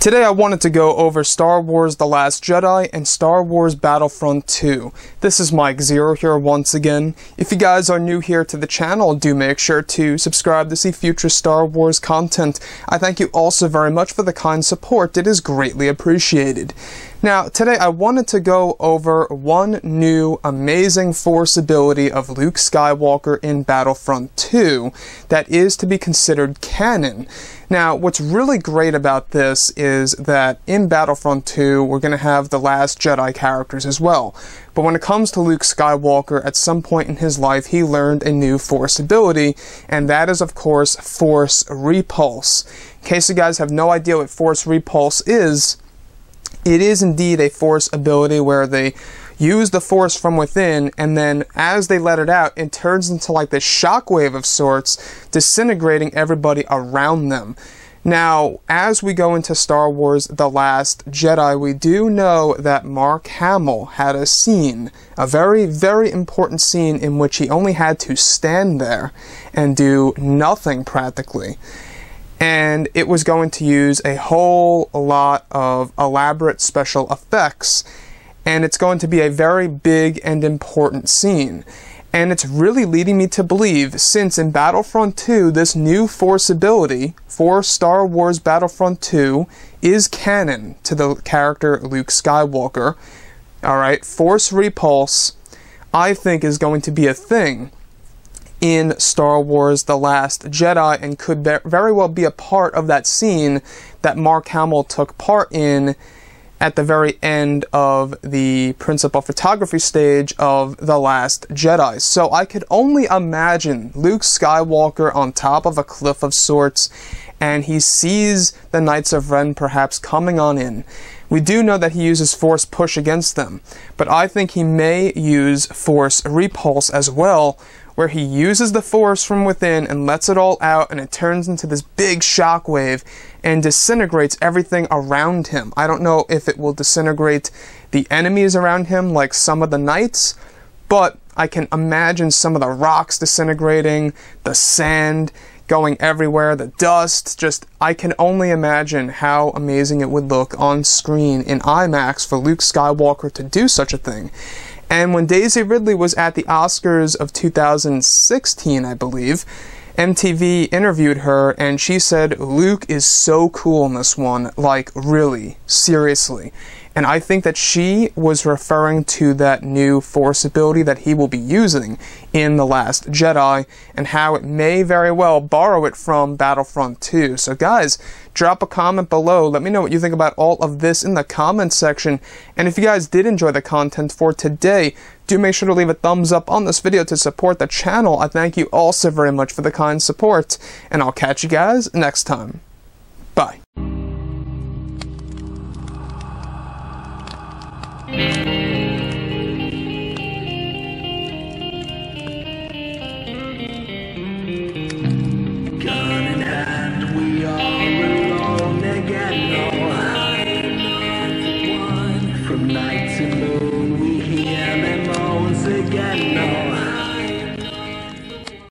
Today I wanted to go over Star Wars The Last Jedi and Star Wars Battlefront 2. This is Mike Zero here once again. If you guys are new here to the channel, do make sure to subscribe to see future Star Wars content. I thank you also very much for the kind support. It is greatly appreciated. Now, today I wanted to go over one new amazing Force ability of Luke Skywalker in Battlefront 2 that is to be considered canon. Now, what's really great about this is that in Battlefront 2, we're going to have the Last Jedi characters as well. But when it comes to Luke Skywalker, at some point in his life, he learned a new Force ability, and that is, of course, Force repulse. In case you guys have no idea what Force repulse is, it is indeed a Force ability where they use the Force from within, and then as they let it out, it turns into like this shockwave of sorts, disintegrating everybody around them. Now, as we go into Star Wars The Last Jedi, we do know that Mark Hamill had a scene, a very, very important scene in which he only had to stand there and do nothing practically. And it was going to use a whole lot of elaborate special effects. And it's going to be a very big and important scene. And it's really leading me to believe, since in Battlefront 2, this new Force ability for Star Wars Battlefront 2 is canon to the character Luke Skywalker. Alright, Force repulse, I think, is going to be a thing in Star Wars The Last Jedi, and could very well be a part of that scene that Mark Hamill took part in at the very end of the principal photography stage of The Last Jedi. So I could only imagine Luke Skywalker on top of a cliff of sorts, and he sees the Knights of Ren perhaps coming on in. We do know that he uses Force push against them, but I think he may use Force repulse as well, where he uses the Force from within and lets it all out, and it turns into this big shockwave and disintegrates everything around him. I don't know if it will disintegrate the enemies around him like some of the knights, but I can imagine some of the rocks disintegrating, the sand going everywhere, the dust. Just, I can only imagine how amazing it would look on screen in IMAX for Luke Skywalker to do such a thing. And when Daisy Ridley was at the Oscars of 2016, I believe, MTV interviewed her, and she said, Luke is so cool in this one, like, really, seriously. And I think that she was referring to that new Force ability that he will be using in The Last Jedi, and how it may very well borrow it from Battlefront 2. So guys, drop a comment below. Let me know what you think about all of this in the comments section. And if you guys did enjoy the content for today, do make sure to leave a thumbs up on this video to support the channel. I thank you all so very much for the kind support, and I'll catch you guys next time.